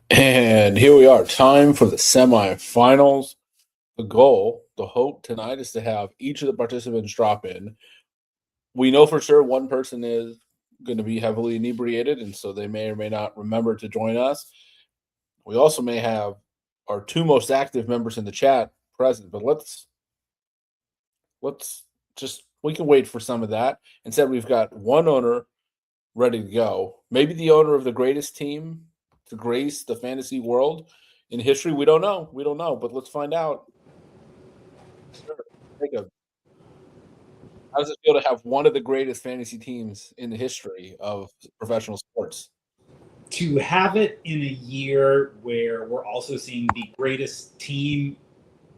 And here we are, time for the semifinals. The goal, the hope tonight is to have each of the participants drop in. We know for sure one person is going to be heavily inebriated, and so they may or may not remember to join us. We also may have our two most active members in the chat present, but let's just we can wait for some of that. Instead, we've got one owner ready to go. Maybe the owner of the greatest team to grace the fantasy world in history. We don't know. We don't know, but let's find out. Sure. Jacob, how does it feel to have one of the greatest fantasy teams in the history of professional sports? To have it in a year where we're also seeing the greatest team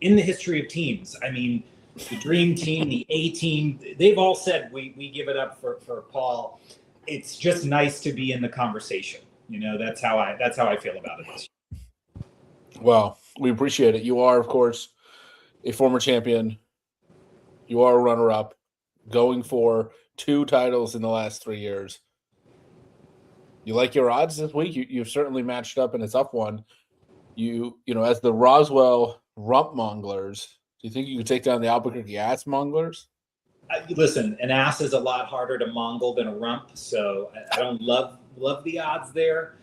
in the history of teams. I mean, the dream team, the A team, they've all said we give it up for Paul. It's just nice to be in the conversation. You know, that's how I feel about it this year. Well, we appreciate it. You are, of course, a former champion. You are a runner-up, going for 2 titles in the last 3 years. You like your odds this week? You've certainly matched up in a tough one. You know, as the Roswell rump monglers, do you think you could take down the Albuquerque ass monglers? Listen, an ass is a lot harder to mongle than a rump, so I don't love the odds there.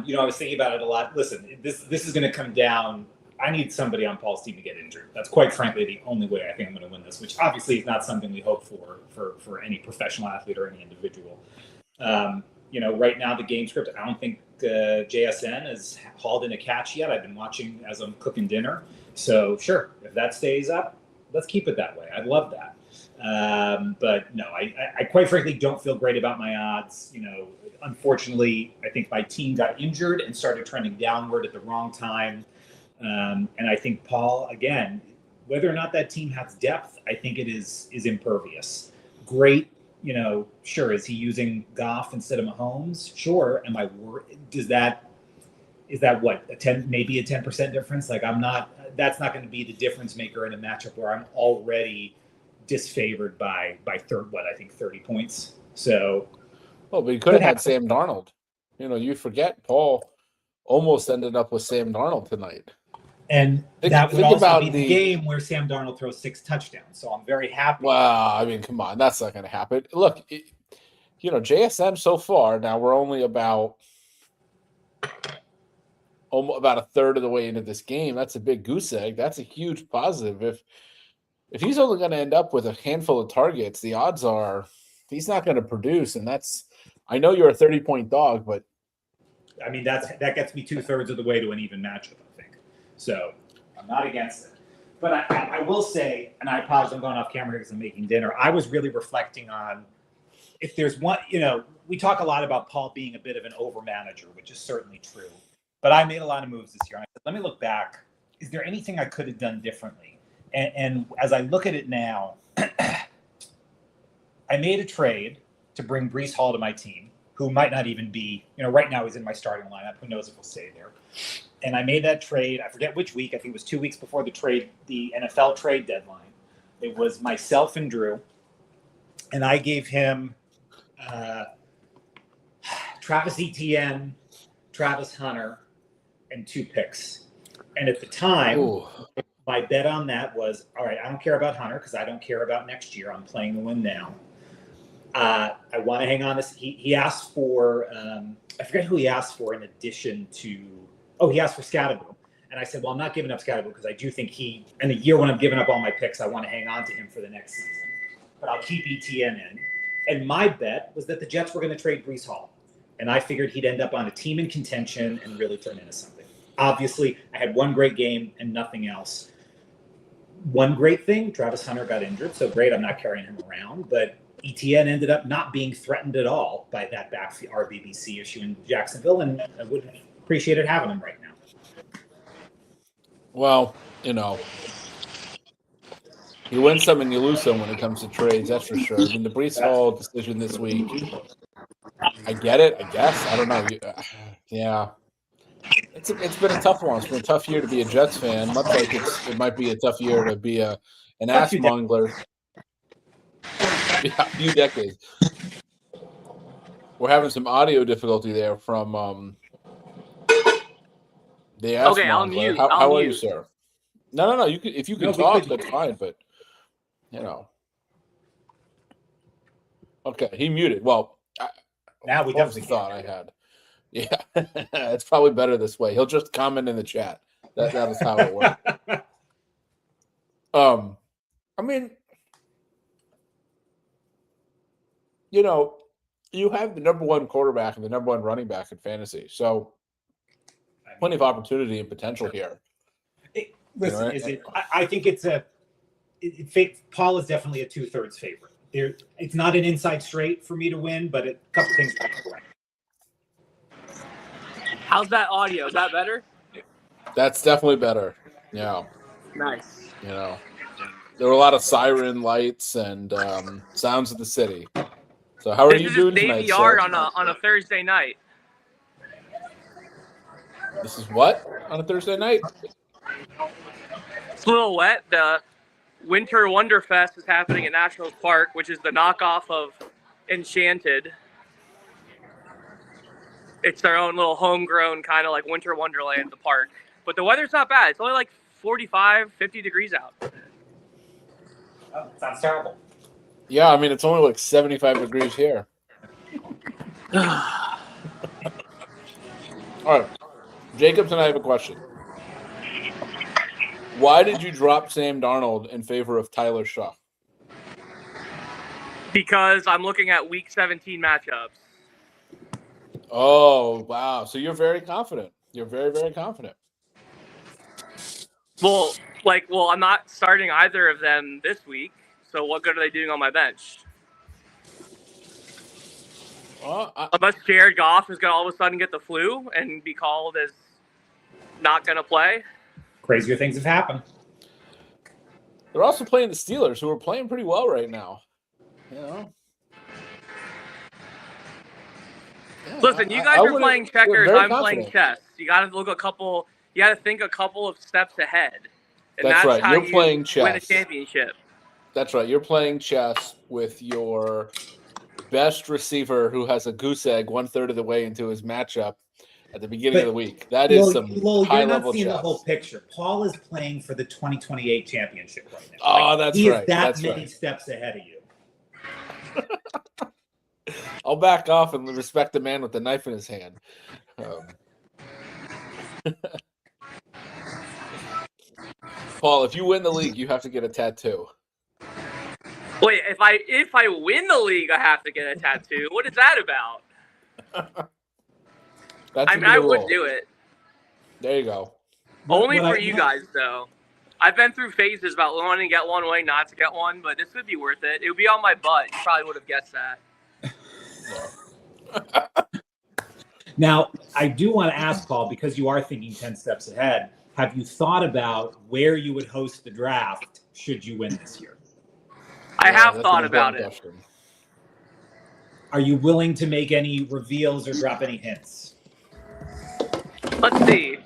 You know, I was thinking about it a lot. Listen, this is going to come down. I need somebody on Paul's team to get injured. That's quite frankly the only way I think I'm going to win this, which obviously is not something we hope for any professional athlete or any individual. You know, right now the game script, I don't think JSN has hauled in a catch yet. I've been watching as I'm cooking dinner. So sure, if that stays up, let's keep it that way. I'd love that. But no, I quite frankly don't feel great about my odds. You know, unfortunately, I think my team got injured and started trending downward at the wrong time. And I think Paul, again, whether or not that team has depth, I think it is impervious. Great, you know, sure. Is he using Goff instead of Mahomes? Sure. Am I worried? Is that what maybe a 10% difference? Like that's not going to be the difference maker in a matchup where I'm already disfavored by 30 points. So, well, but you could have had Sam Darnold. You know, you forget Paul almost ended up with Sam Darnold tonight. And that would also be the game where Sam Darnold throws 6 touchdowns. So I'm very happy. Well, I mean, come on, that's not going to happen. Look, you know, JSN so far, now we're only about a third of the way into this game. That's a big goose egg. That's a huge positive. If he's only going to end up with a handful of targets, the odds are he's not going to produce. And I know you're a 30-point dog, but I mean, that gets me 2/3 of the way to an even matchup, I think. So I'm not against it. But I will say, and I apologize, I'm going off camera because I'm making dinner. I was really reflecting on if there's one, you know, we talk a lot about Paul being a bit of an over manager, which is certainly true. But I made a lot of moves this year. I said, let me look back. Is there anything I could have done differently? And as I look at it now, I made a trade to bring Breece Hall to my team, who might not even be, you know, right now he's in my starting lineup. Who knows if he'll stay there? And I made that trade. I forget which week. I think it was 2 weeks before the NFL trade deadline. It was myself and Drew. And I gave him Travis Etienne, Travis Hunter, and 2 picks. And at the time, my bet on that was, all right, I don't care about Hunter because I don't care about next year. I'm playing to win now. I want to hang on this. He asked for, I forget who he asked for in addition to, he asked for Scatterbo. And I said, well, I'm not giving up Scatterbo because I do think in a year when I'm giving up all my picks, I want to hang on to him for the next season. But I'll keep ETN in. And my bet was that the Jets were going to trade Breece Hall. And I figured he'd end up on a team in contention and really turn into something. Obviously, I had one great game and nothing else. One great thing, Travis Hunter got injured. So great, I'm not carrying him around. But ETN ended up not being threatened at all by that RBBC issue in Jacksonville, and I would have appreciated having him right now. Well, you know, you win some and you lose some when it comes to trades, that's for sure. I mean, the Breece Hall decision this week, I get it, I guess. I don't know. Yeah. It's been a tough one. It's been a tough year to be a Jets fan, much like it might be a tough year to be an ass mongler. Yeah, a few decades. We're having some audio difficulty there from They asked Okay, I'll Mongler, mute. how are you, sir? No. You can, if you can talk, that's fine. But okay, he muted. Well, now we definitely thought I had. Yeah, it's probably better this way. He'll just comment in the chat. That is how it works. I mean, you have the number one quarterback and the number one running back in fantasy, so plenty of opportunity and potential here. I think it's Paul is definitely a 2/3 favorite. It's not an inside straight for me to win, but a couple things are correct. How's that audio? Is that better? That's definitely better. Yeah. Nice. There were a lot of siren lights and sounds of the city. So how are you doing tonight, Navy Yard on a Thursday night. This is what on a Thursday night? It's a little wet. The Winter Wonderfest is happening at National Park, which is the knockoff of Enchanted. It's their own little homegrown kind of like Winter Wonderland at the park. But the weather's not bad. It's only like 45, 50 degrees out. Oh, sounds terrible. Yeah, I mean, it's only like 75 degrees here. All right. Jacobs and I have a question. Why did you drop Sam Darnold in favor of Tyler Shaw? Because I'm looking at Week 17 matchups. Oh, wow. So you're very confident. You're very, very confident. Well, I'm not starting either of them this week. So what good are they doing on my bench? Unless Jared Goff is going to all of a sudden get the flu and be called as not going to play. Crazier things have happened. They're also playing the Steelers, who are playing pretty well right now. Yeah, listen, you guys are playing checkers. I'm playing chess. You got to look you got to think a couple of steps ahead. And that's right. How you're playing chess. Win a championship. That's right. You're playing chess with your best receiver who has a goose egg 1/3 of the way into his matchup at the beginning of the week. That is some high-level chess. You're not seeing the whole picture. Paul is playing for the 2028 championship right now. Oh, that's right. He is many steps ahead of you. I'll back off and respect the man with the knife in his hand. Paul, if you win the league, you have to get a tattoo. Wait, if I win the league, I have to get a tattoo. What is that about? I would do it. There you go. Only for you guys, though. I've been through phases about wanting to get one, wanting not to get one, but this would be worth it. It would be on my butt. You probably would have guessed that. Now, I do want to ask, Paul, because you are thinking 10 steps ahead, have you thought about where you would host the draft should you win this year? I have thought about it. Are you willing to make any reveals or drop any hints? Let's see.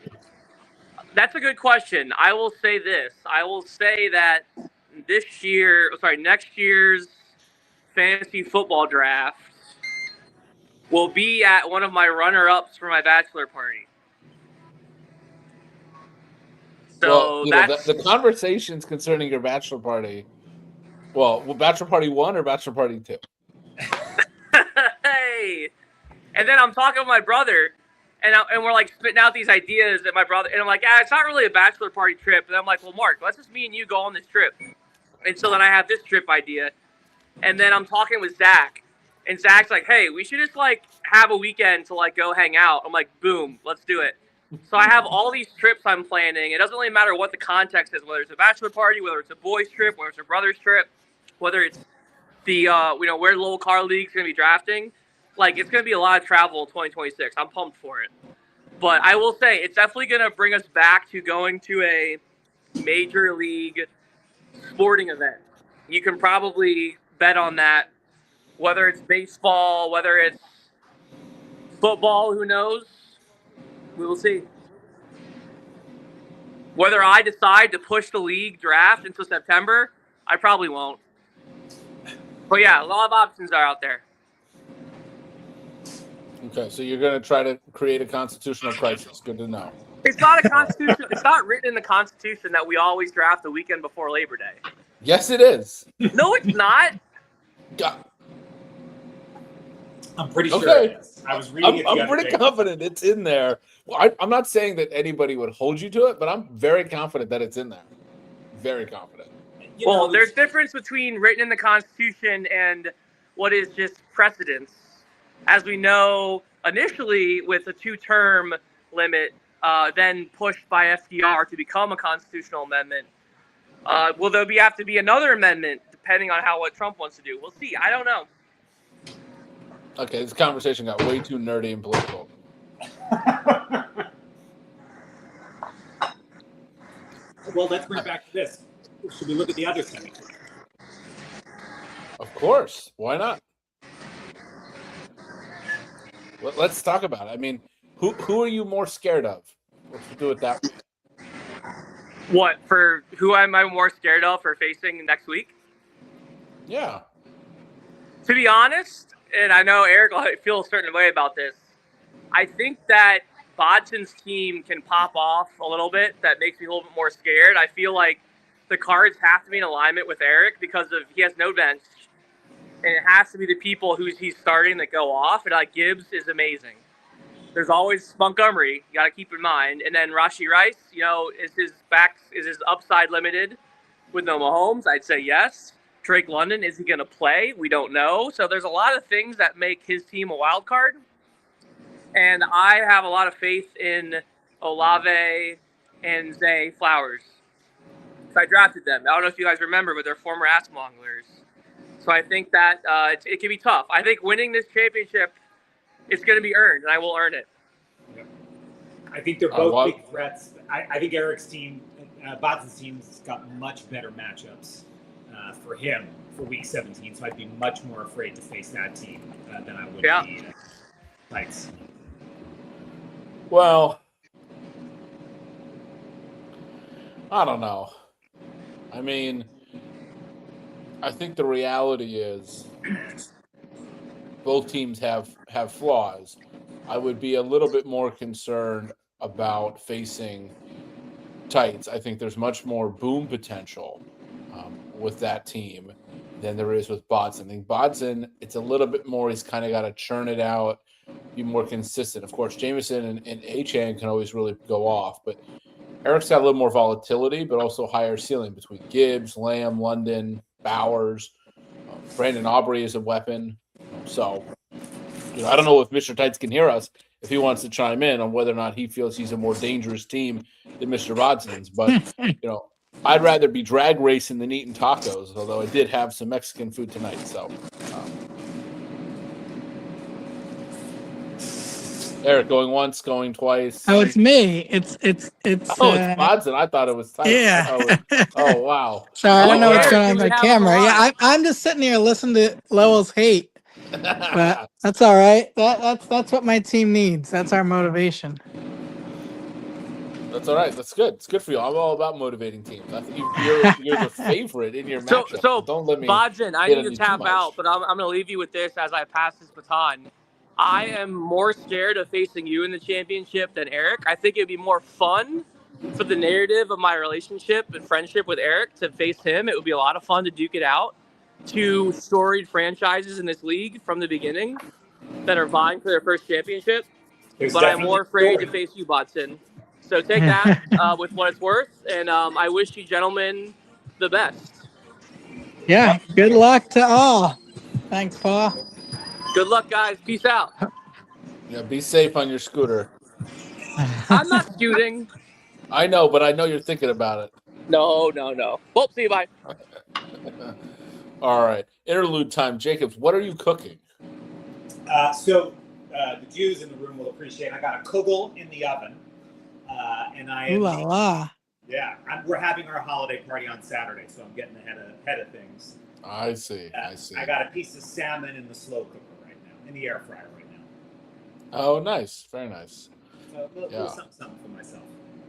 That's a good question. I will say this. I will say that next year's fantasy football draft will be at one of my runner-ups for my bachelor party. So that's the conversations concerning your bachelor party. Well, bachelor party 1 or bachelor party 2? Hey, and then I'm talking with my brother, and we're like spitting out these ideas that my brother, and I'm like, it's not really a bachelor party trip. And I'm like, well, Mark, let's just me and you go on this trip. And so then I have this trip idea, and then I'm talking with Zach, and Zach's like, hey, we should just like have a weekend to like go hang out. I'm like, boom, let's do it. So I have all these trips I'm planning. It doesn't really matter what the context is, whether it's a bachelor party, whether it's a boys trip, whether it's a brother's trip, whether it's the where the local car league's going to be drafting. Like, it's going to be a lot of travel in 2026. I'm pumped for it. But I will say, it's definitely going to bring us back to going to a major league sporting event. You can probably bet on that, whether it's baseball, whether it's football, who knows? We will see. Whether I decide to push the league draft until September, I probably won't. But yeah, a lot of options are out there. Okay, so you're going to try to create a constitutional crisis. Good to know. It's not a constitution. It's not written in the Constitution that we always draft the weekend before Labor Day. Yes, it is. No, it's not. I'm pretty sure Okay. it is. I was reading it the I'm other pretty day. confident it's in there. Well, I'm not saying that anybody would hold you to it, but I'm very confident that it's in there. Very confident. Well, there's difference between written in the Constitution and what is just precedence. As we know, initially with a 2-term limit, then pushed by FDR to become a constitutional amendment. Will there have to be another amendment depending on what Trump wants to do? We'll see. I don't know. Okay, this conversation got way too nerdy and political. Well, let's bring it back to this. Should we look at the other semi? Of course. Why not? Let's talk about it. I mean, who are you more scared of? Let's do it that way. Who am I more scared of for facing next week? Yeah. To be honest, and I know Eric will feel a certain way about this, I think that Bodson's team can pop off a little bit. That makes me a little bit more scared. I feel like the cards have to be in alignment with Eric because he has no bench. And it has to be the people he's starting that go off. And Gibbs is amazing. There's always Montgomery, you got to keep in mind. And then Rashee Rice, is his upside limited with no Mahomes? I'd say yes. Drake London, is he going to play? We don't know. So there's a lot of things that make his team a wild card. And I have a lot of faith in Olave and Zay Flowers. So I drafted them. I don't know if you guys remember, but they're former ass monglers. So I think that it can be tough. I think winning this championship, it's going to be earned, and I will earn it. Yep. I think they're both big threats. I think Eric's team, Botson's team's got much better matchups for him for Week 17, so I'd be much more afraid to face that team than I would be Titans. Well, I don't know. I mean, I think the reality is both teams have flaws. I would be a little bit more concerned about facing Titans. I think there's much more boom potential with that team than there is with Bodson. I think Bodson, it's a little bit more, he's kind of got to churn it out, be more consistent. Of course, Jameson and Achane can always really go off, but Eric's got a little more volatility, but also higher ceiling between Gibbs, Lamb, London, Bowers. Brandon Aubrey is a weapon. So, I don't know if Mr. Tights can hear us, if he wants to chime in on whether or not he feels he's a more dangerous team than Mr. Bodson's. But, I'd rather be drag racing than eating tacos, although I did have some Mexican food tonight. So, Eric, going once, going twice. Oh, it's me. It's it's Bodson. I thought it was Tights. Yeah. Oh, wow. Sorry, I don't know what's Eric, going on with my you have camera. a Yeah, I'm just sitting here listening to Lowell's hate. But that's all right. That's what my team needs. That's our motivation. That's all right. That's good. It's good for you. I'm all about motivating teams. I think you're the favorite in your matchup. So don't let me. Bodson, I need to tap out, but I'm going to leave you with this as I pass this baton. I am more scared of facing you in the championship than Eric. I think it'd be more fun for the narrative of my relationship and friendship with Eric to face him. It would be a lot of fun to duke it out. Two storied franchises in this league from the beginning that are vying for their first championship. But I'm more afraid to face you, Bodson. So take that with what it's worth, and I wish you gentlemen the best. Yeah, good luck to all. Thanks, Paul. Good luck, guys. Peace out. Yeah, be safe on your scooter. I'm not scooting. I know, but I know you're thinking about it. No. Well, see you, bye. All right. Interlude time. Jacobs, what are you cooking? So the Jews in the room will appreciate I got a kugel in the oven. And I am, Ooh la la. Yeah, we're having our holiday party on Saturday, so I'm getting ahead of things. I see. I got a piece of salmon in the slow cooker right now, in the air fryer right now. Oh, nice. Very nice. So a little something for myself.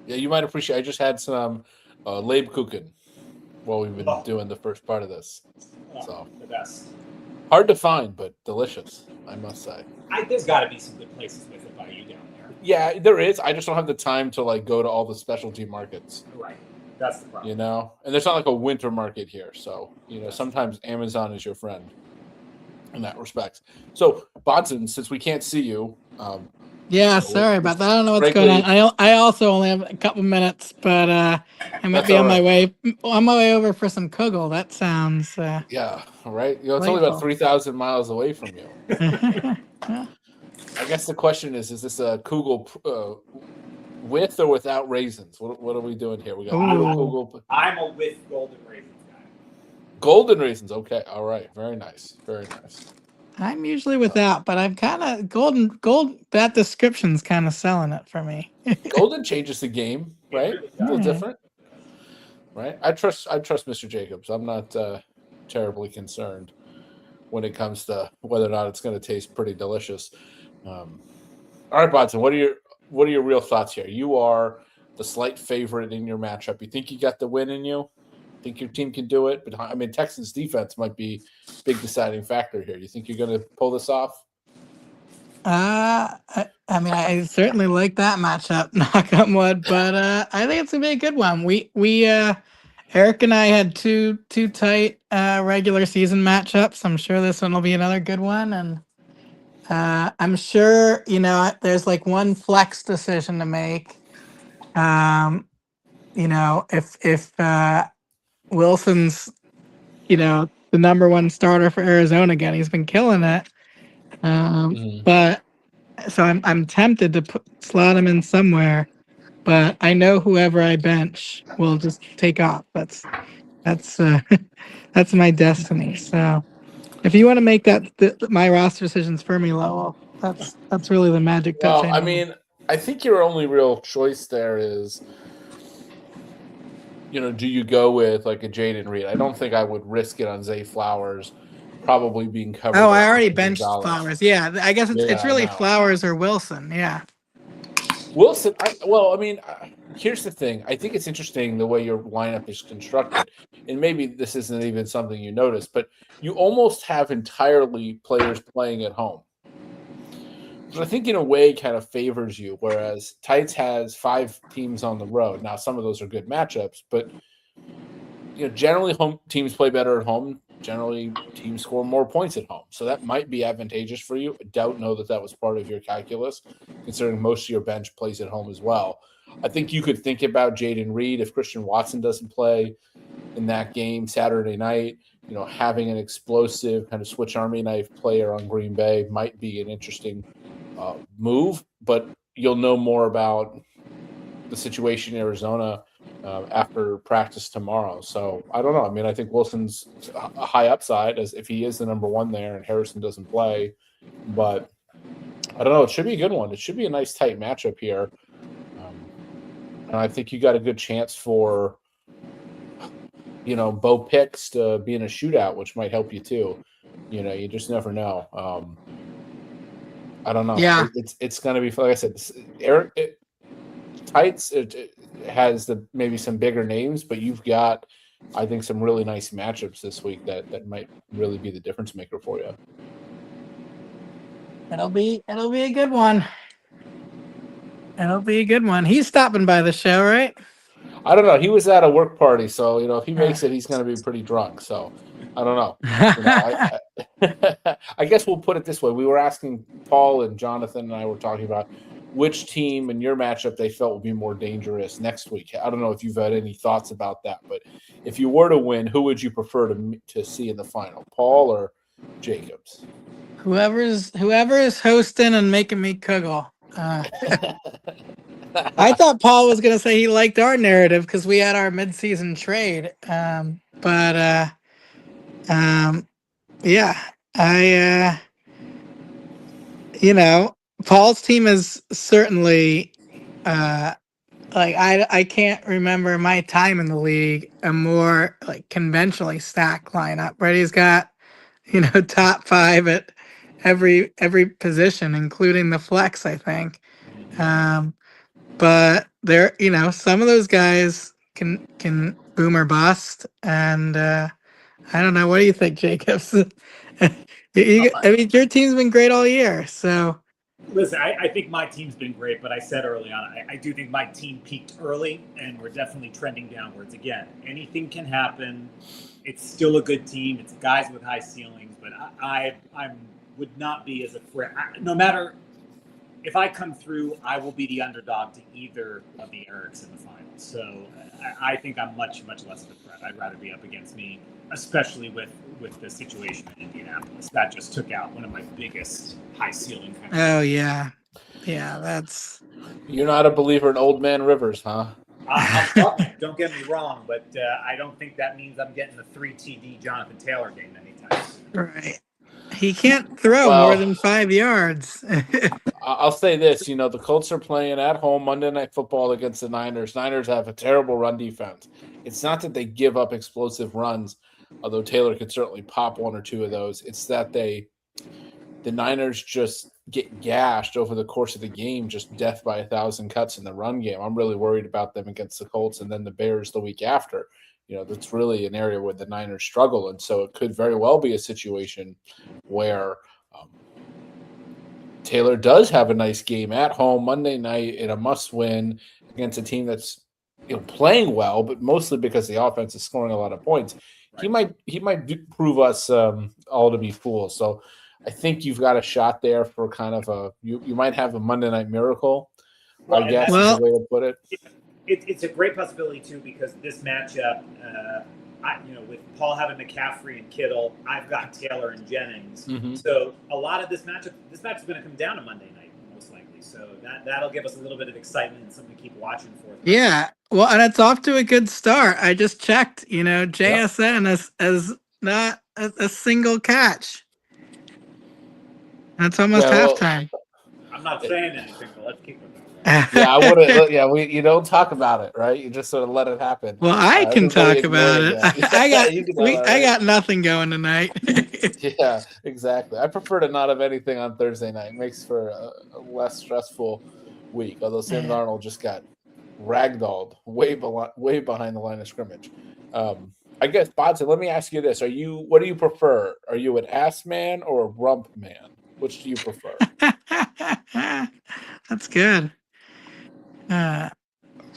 Yeah, you might appreciate. I just had some Leibkuchen while we've been doing the first part of this. The best. Hard to find, but delicious, I must say. There's got to be some good places with it by you down there. Yeah, there is. I just don't have the time to like go to all the specialty markets. Right. That's the problem. You know, and there's not like a winter market here, so you know sometimes Amazon is your friend in that respect. So, Bodson, since we can't see you, Yeah, so sorry about that. I don't know what's frankly- going on. I also only have a couple minutes, but I might That's be on all my right. way over for some kugel. That sounds yeah, right. You know, it's only about Delightful. 3,000 miles away from you. I guess the question is this a kugel with or without raisins? What are we doing here? We got little kugel. I'm a with golden raisins guy. Golden raisins. Okay. All right. Very nice. Very nice. I'm usually without, but I'm kind of gold. That description's kind of selling it for me. Golden changes the game, right? really A little does. different, right? I trust Mr. Jacobs. I'm not terribly concerned when it comes to whether or not it's going to taste pretty delicious. All right, Bodson, what are your real thoughts here? You are the slight favorite in your matchup. You think you got the win in you? Think your team can do it? But I mean, Texans defense might be a big deciding factor here. You think you're going to pull this off? I mean, I certainly like that matchup, knock on wood, but I think it's gonna be a good one. We Eric and I had two tight regular season matchups. I'm sure this one will be another good one, and I'm sure there's like one flex decision to make. If Wilson's the number one starter for Arizona again, he's been killing it. But so I'm tempted to slot him in somewhere, but I know whoever I bench will just take off. That's that's my destiny. So if you want to make my roster decisions for me, Lowell, that's really the magic touch. Well, I mean, I think your only real choice there is, do you go with like a Jaden Reed? I don't think I would risk it on Zay Flowers probably being covered. Oh, by I already Gonzalez. benched Flowers. Yeah, I guess it's really Flowers or Wilson. Yeah. Wilson, here's the thing. I think it's interesting the way your lineup is constructed. And maybe this isn't even something you notice, but you almost have entirely players playing at home. Which I think in a way kind of favors you, whereas Tights has 5 teams on the road. Now, some of those are good matchups, but generally home teams play better at home. Generally, teams score more points at home. So that might be advantageous for you. I doubt that was part of your calculus, considering most of your bench plays at home as well. I think you could think about Jaden Reed if Christian Watson doesn't play in that game Saturday night. Having an explosive kind of switch army knife player on Green Bay might be an interesting move, but you'll know more about the situation in Arizona after practice tomorrow. So I don't know. I mean, I think Wilson's a high upside as if he is the number one there and Harrison doesn't play, but I don't know. It should be a good one. It should be a nice tight matchup here. And I think you got a good chance for, Bo Picks to be in a shootout, which might help you too. You just never know. I don't know. Yeah. It's going to be, like I said, Eric Tights it has maybe some bigger names, but you've got, I think, some really nice matchups this week that might really be the difference maker for you. It'll be a good one. It'll be a good one. He's stopping by the show, right? I don't know. He was at a work party, so if he makes it, he's going to be pretty drunk. So I don't know. I guess we'll put it this way: we were asking Paul and Jonathan, and I were talking about which team in your matchup they felt would be more dangerous next week. I don't know if you've had any thoughts about that, but if you were to win, who would you prefer to see in the final, Paul or Jacobs? Whoever is hosting and making me kugel. I thought Paul was going to say he liked our narrative because we had our mid-season trade. Paul's team is certainly I can't remember my time in the league a more like conventionally stacked lineup. Right, he's got top 5 at every position, including the flex, I think. But there, some of those guys can boom or bust, and I don't know. What do you think, Jacobs? I mean, your team's been great all year, so. Listen, I think my team's been great, but I said early on, I do think my team peaked early, and we're definitely trending downwards. Again, anything can happen. It's still a good team. It's guys with high ceilings, but I would not be as afraid. No matter if I come through, I will be the underdog to either of the Erics in the finals. So I think I'm much less of a threat. I'd rather be up against me, especially with the situation in Indianapolis. That just took out one of my biggest high ceiling kind of. Oh yeah, that's. You're not a believer in Old Man Rivers, huh? Don't get me wrong, but I don't think that means I'm getting the 3 TD Jonathan Taylor game anytime soon. Right. He can't throw more than 5 yards. I'll say this, the Colts are playing at home Monday Night Football against the Niners. Niners have a terrible run defense. It's not that they give up explosive runs, although Taylor could certainly pop 1 or 2 of those. It's that the Niners just get gashed over the course of the game, just death by 1,000 cuts in the run game. I'm really worried about them against the Colts and then the Bears the week after. That's really an area where the Niners struggle. And so it could very well be a situation where Taylor does have a nice game at home Monday night in a must-win against a team that's playing well, but mostly because the offense is scoring a lot of points. Right. He might prove us all to be fools. So I think you've got a shot there for kind of you might have a Monday night miracle, I guess is the way to put it. It's a great possibility too, because this matchup, with Paul having McCaffrey and Kittle, I've got Taylor and Jennings. Mm-hmm. So a lot of this matchup is going to come down to Monday night most likely. So that'll give us a little bit of excitement and something to keep watching for. Yeah, well, and it's off to a good start. I just checked. JSN as not a single catch. That's almost halftime. I'm not saying anything, but let's keep it. I wouldn't. Yeah, you don't talk about it, right? You just sort of let it happen. Well, I can talk about it. I got nothing going tonight. Yeah, exactly. I prefer to not have anything on Thursday night. It makes for a less stressful week. Although Sam Darnold just got ragdolled way behind the line of scrimmage. I guess, Bodson, let me ask you this: what do you prefer? Are you an ass man or a rump man? Which do you prefer? That's good.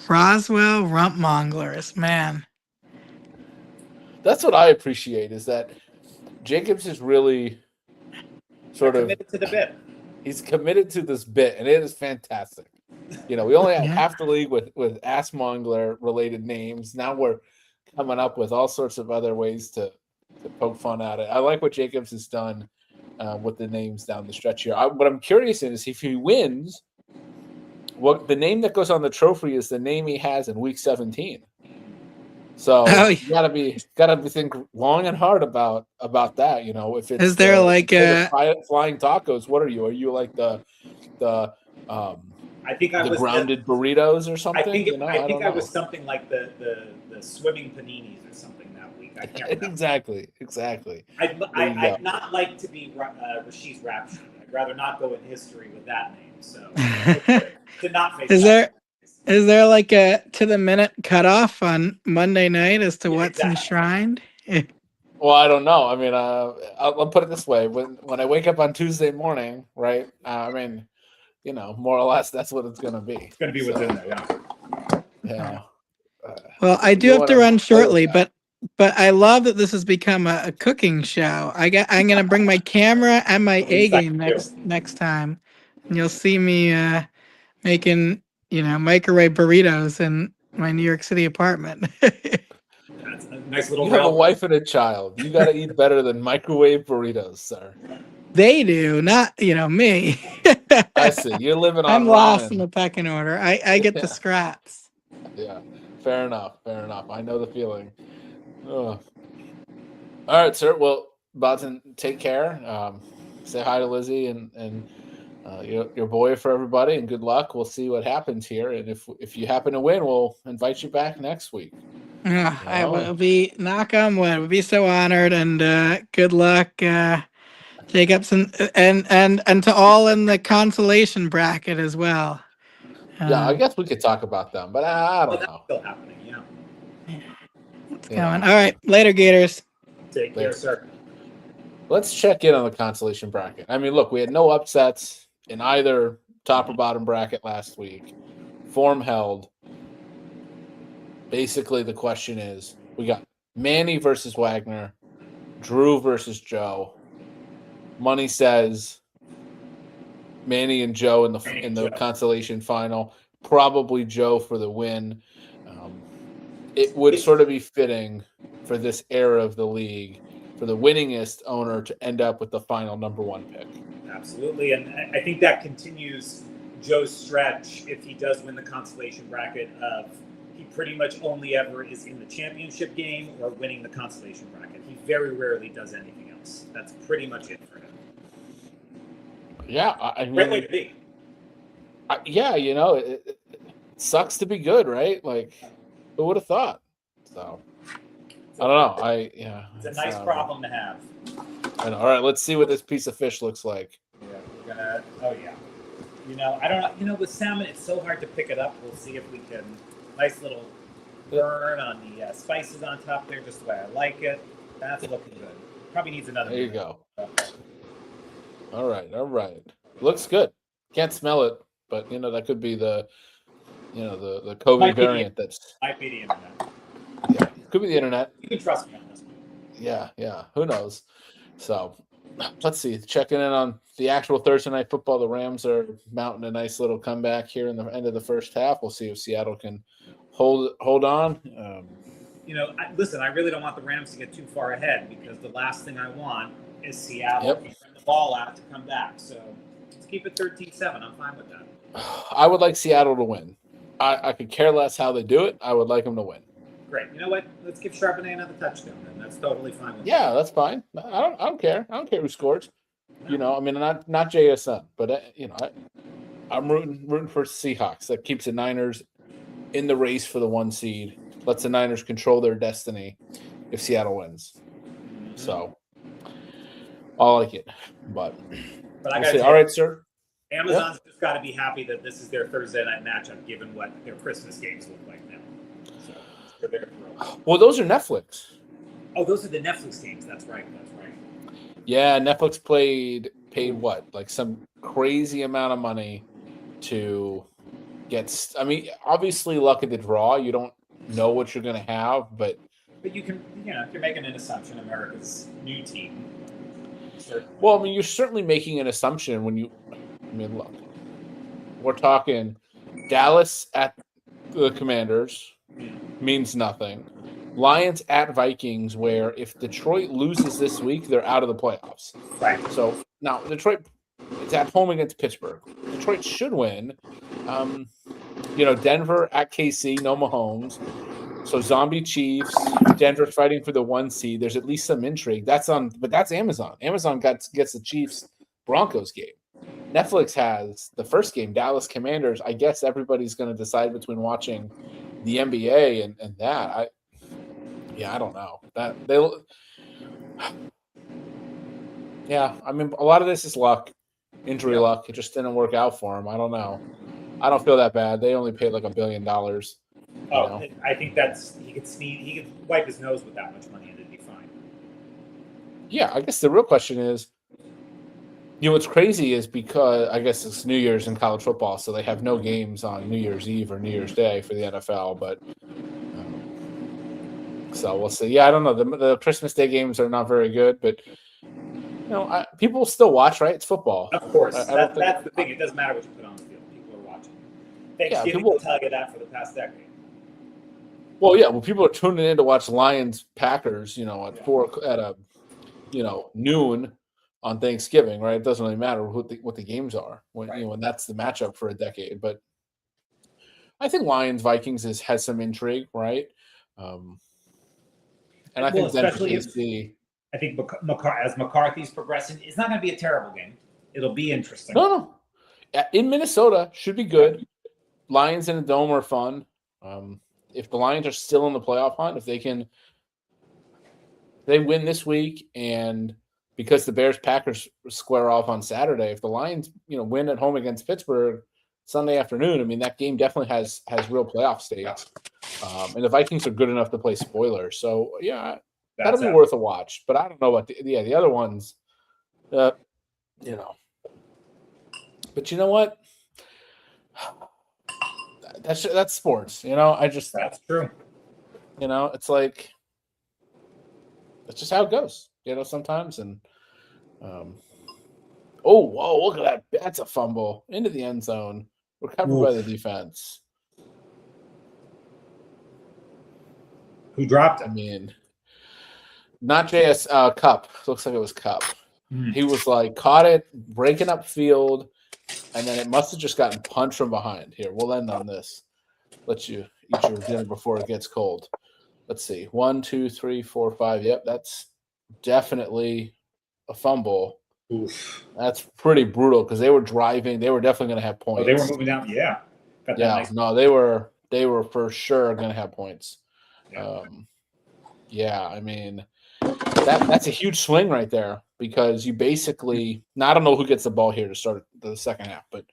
Roswell Rumpmonglers, man. That's what I appreciate, is that Jacobs is really committed to the bit. He's committed to this bit, and it is fantastic. We only have half the league with assmongler related names. Now we're coming up with all sorts of other ways to poke fun at it. I like what Jacobs has done with the names down the stretch here. What I'm curious in is if he wins, what the name that goes on the trophy is the name he has in week 17. So you gotta be think long and hard about that. If it's is there flying tacos? What are you? Are you like the I think I was grounded burritos or something? I think I was something like the swimming paninis or something that week. I can't remember. Exactly. I'd not like to be Rashi's Rapture. I'd rather not go in history with that name. So to not face. Is there like a to the minute cutoff on Monday night as to what's enshrined? Well, I don't know. I mean, I'll put it this way: when I wake up on Tuesday morning, right? More or less, that's what it's going to be. It's going to be within there, yeah. Well, I do have to run shortly, but I love that this has become a cooking show. I'm going to bring my camera and my A game next time, and you'll see me making microwave burritos in my New York City apartment. That's a nice little. You have a wife and a child. You got to eat better than microwave burritos, sir. They do, not me. I see. You're living on. I'm lost in the pecking order. I get the scraps. Yeah, fair enough. I know the feeling. All right, sir. Well, Bodson, take care. Say hi to Lizzie and your boy for everybody, and good luck. We'll see what happens here, and if you happen to win, we'll invite you back next week. I will be, knock on wood. We'll be so honored, and good luck. Jacobs and to all in the consolation bracket as well. Yeah, I guess we could talk about them, but I don't know. Still happening, It's going. All right, later, Gators. Take care, sir. Let's check in on the consolation bracket. I mean, look, we had no upsets in either top or bottom bracket last week. Form held. Basically, the question is, we got Manny versus Wagner, Drew versus Joe. Money says Manny and Joe in the consolation final. Probably Joe for the win. It would sort of be fitting for this era of the league for the winningest owner to end up with the final number one pick. Absolutely, and I think that continues Joe's stretch if he does win the consolation bracket of he pretty much only ever is in the championship game or winning the consolation bracket. He very rarely does anything else. That's pretty much it for him. Yeah, I mean, Great way to be. Yeah, you know, it sucks to be good, right? Like, who would have thought? So, I don't know. It's a nice problem to have. I know. All right, let's see what this piece of fish looks like. Yeah, we're gonna. Oh yeah. You know, I don't know. You know, with salmon, it's so hard to pick it up. We'll see if we can. Nice little burn on the spices on top there, just the way I like it. That's looking good. Probably needs another. There you go. All right. Looks good. Can't smell it, but you know that could be the COVID variant. Might be the internet. Yeah, could be the internet. You can trust me on this one. Yeah. Who knows? So, let's see. Checking in on the actual Thursday night football. The Rams are mounting a nice little comeback here in the end of the first half. We'll see if Seattle can hold on. You know, listen, I really don't want the Rams to get too far ahead because the last thing I want is Seattle to bring the ball out to come back. So let's keep it 13-7. I'm fine with that. I would like Seattle to win. I could care less how they do it. I would like them to win. Great. You know what? Let's give Charbonnet another touchdown, and that's totally fine with me. Yeah, that's fine. I don't care. I don't care who scores. No. You know, I mean, not JSN, but you know, I'm rooting for Seahawks. That keeps the Niners in the race for the 1 seed. Lets the Niners control their destiny if Seattle wins. Mm-hmm. So I like it, but I got to say, all right, sir. Amazon's just got to be happy that this is their Thursday night matchup, given what their Christmas games look like now. So they're thrilled. Well, those are Netflix. Oh, those are the Netflix games. That's right. Yeah, Netflix paid what, like some crazy amount of money to get. I mean, obviously, luck of the draw. You don't know what you're going to have, but you can, you know, if you're making an assumption, America's new team. Certainly. Well, I mean, you're certainly making an assumption when you. I mean, look, we're talking Dallas at the Commanders means nothing. Lions at Vikings, where if Detroit loses this week, they're out of the playoffs. Right. So now Detroit, it's at home against Pittsburgh. Detroit should win. You know, Denver at KC, no Mahomes. So zombie Chiefs, Denver fighting for the 1 seed. There's at least some intrigue. But that's Amazon. Amazon gets the Chiefs Broncos game. Netflix has the first game, Dallas Commanders. I guess everybody's going to decide between watching the NBA and that. I don't know. I mean, a lot of this is luck, injury luck. It just didn't work out for him. I don't know. I don't feel that bad. They only paid like $1 billion. Oh, I think he could wipe his nose with that much money and it'd be fine. Yeah, I guess the real question is, you know, what's crazy is because I guess it's New Year's in college football, so they have no games on New Year's Eve or New Year's Day for the NFL. But so we'll see. Yeah, I don't know. The Christmas Day games are not very good, but you know, people still watch, right? It's football. Of course, that's the thing. It doesn't matter what you put on the field. People are watching. Thanksgiving will tell you that for the past decade. Well, yeah. Well, people are tuning in to watch Lions Packers. You know, at noon on Thanksgiving, right? It doesn't really matter what the games are when that's the matchup for a decade. But I think Lions Vikings has some intrigue, right? And I think I think as McCarthy's progressing, it's not going to be a terrible game. It'll be interesting. No. In Minnesota, should be good. Lions in the Dome are fun. If the Lions are still in the playoff hunt, if they win this week, and because the Bears-Packers square off on Saturday, if the Lions, win at home against Pittsburgh Sunday afternoon, I mean, that game definitely has real playoff stakes. And the Vikings are good enough to play spoiler. So, yeah, That'll be worth a watch. But I don't know what the other ones, you know. But you know what? That's sports. You know, That's true. You know, it's like that's just how it goes. You know, sometimes and. Oh, whoa, look at that. That's a fumble into the end zone. Recovered by the defense. Who dropped it? I mean, not JS Cup. Looks like it was Cup. He was like caught it, breaking up field, and then it must have just gotten punched from behind. Here, we'll end on this. Let you eat your dinner before it gets cold. Let's see. 1, 2, 3, 4, 5. Yep, that's definitely a fumble. Oof. That's pretty brutal because they were driving. They were definitely going to have points. Oh, they were moving down. Yeah. Yeah. No, they were for sure going to have points. Yeah. I mean, that's a huge swing right there because you basically. Now I don't know who gets the ball here to start the second half, but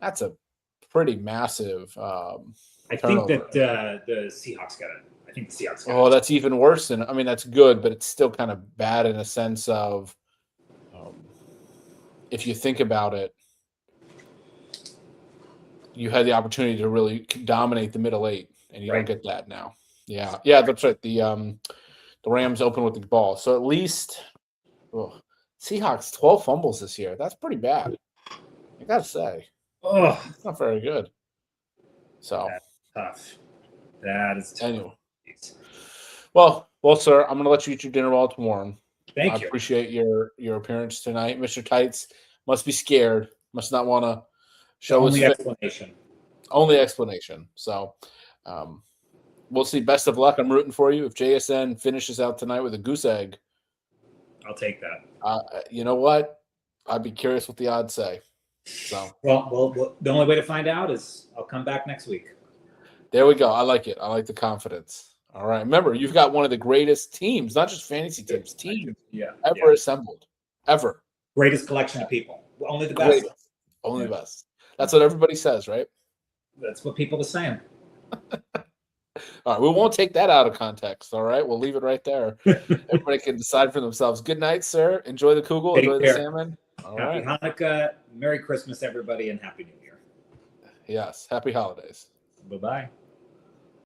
that's a pretty massive. I think that the Seahawks got it. I think the Seahawks got it. Oh, that's even worse than. I mean, that's good, but it's still kind of bad in a sense of. If you think about it, you had the opportunity to really dominate the middle eight, and you don't get that now. Yeah, that's right. The Rams open with the ball, so at least Seahawks 12 fumbles this year. That's pretty bad. I gotta say, it's not very good. So that's tough. That is tough. Anyway, well, sir, I'm gonna let you eat your dinner while it's warm. Thank you. I appreciate your appearance tonight. Mr. Tights must be scared. Must not want to show Only his explanation. Only explanation. So we'll see. Best of luck. I'm rooting for you. If JSN finishes out tonight with a goose egg, I'll take that. You know what? I'd be curious what the odds say. So well, the only way to find out is I'll come back next week. There we go. I like it. I like the confidence. All right. Remember, you've got one of the greatest teams, not just fantasy teams, ever assembled. Ever. Greatest collection of people. Only the best. Only the best. That's what everybody says, right? That's what people are saying. All right. We won't take that out of context. All right. We'll leave it right there. Everybody can decide for themselves. Good night, sir. Enjoy the kugel. Enjoy the salmon. Happy Hanukkah. Merry Christmas, everybody, and Happy New Year. Yes. Happy holidays. Bye-bye.